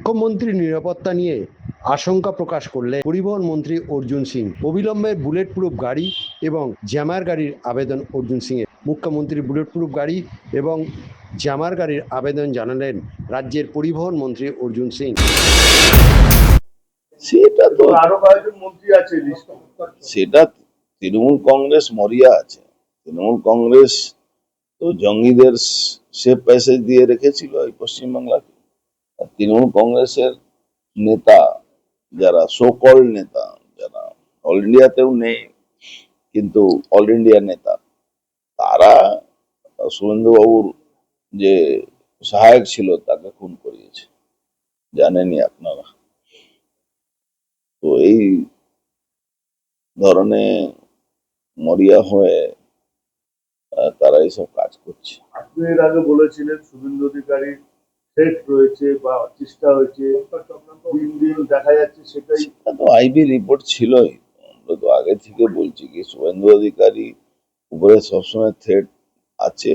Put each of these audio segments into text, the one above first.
মুখ্যমন্ত্রীর নিরাপত্তা নিয়ে আশঙ্কা প্রকাশ করলেন পরিবহন মন্ত্রী অর্জুন সিং। অবিলম্বে বুলেট প্রুফ গাড়ি এবং জ্যামার গাড়ির আবেদন অর্জুন সিং এর। মুখ্যমন্ত্রী বুলেট প্রুফ গাড়ি এবং জ্যামার গাড়ির আবেদন জানালেন রাজ্যের পরিবহন মন্ত্রী অর্জুন সিং। সেটা তো আরো কয়েকজন মন্ত্রী আছে লিস্টে। সেটা তৃণমূল কংগ্রেস মরিয়া আছে। তৃণমূল কংগ্রেস তো জঙ্গিদের সে প্যাসেজ দিয়ে রেখেছিল এই পশ্চিমবাংলাকে। আর তৃণমূল কংগ্রেসের নেতা যারা সোকল নেতা, যারা অল ইন্ডিয়াতেও নেই কিন্তু অল ইন্ডিয়া নেতা, তারা শুভেন্দু বাবুর যে সহায়ক ছিল তাকে খুন করিয়েছে, জানেনই আপনারা। তো এই ধরনের মরিয়া হয়ে তারা এইসব কাজ করছে। আপনি এর আগে বলেছিলেন শুভেন্দু অধিকারী থ্রেট রয়েছে বা চেষ্টা হয়েছে, দিন দিন দেখা যাচ্ছে সেটাই। সেটা তো আইবি রিপোর্ট ছিলই। আমরা তো আগে থেকে বলছি কি শুভেন্দু অধিকারী উপরে সবসময় থ্রেট আছে।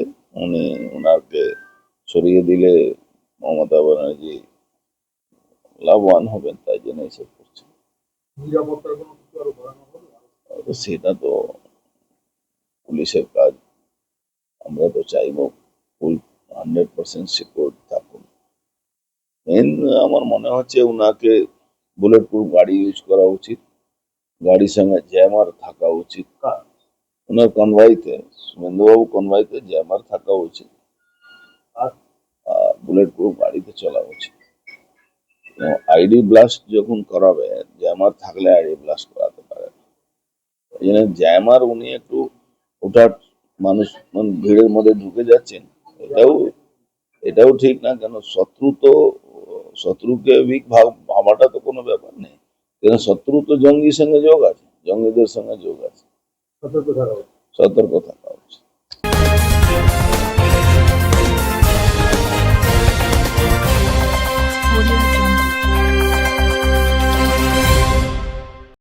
ওনাকে সরিয়ে দিলে মমতা ব্যানার্জি লাভবান হবেন, তাই জন্য এসব করছে। নিরাপত্তার কোনো কিছু আরো বাড়ানো হবে? তো সেটা তো পুলিশের কাজ। আমরা তো চাইবো ফুল 100% সিকিউর থাকুন। মেন আমার মনে হচ্ছে ওনাকে বুলেট প্রুফ গাড়ি ইউজ করা উচিত, গাড়ির সঙ্গে জ্যামার থাকা উচিত। ওনার কনভয়তে, শুভেন্দুবাবু কনভয়তে জ্যামার থাকা উচিত, আর আর বুলেট প্রুফ গাড়িতে চলা উচিত। আইডি ব্লাস্ট যখন করাবে, জ্যামার থাকলে আইডি ব্লাস্ট করাতে পারে না। এই জন্য জ্যামার উনি একটু ওঠার মানুষ ভিড়ের মধ্যে ঢুকে যাচ্ছেন, এটাও ঠিক না। কেন শত্রুকে ভাবাটা তো কোনো ব্যাপার নেই, কেন শত্রু তো জঙ্গির সঙ্গে যোগ আছে, জঙ্গিদের সঙ্গে যোগ আছে। সতর্ক থাকা উচিত। সতর্ক থাকা উচিত।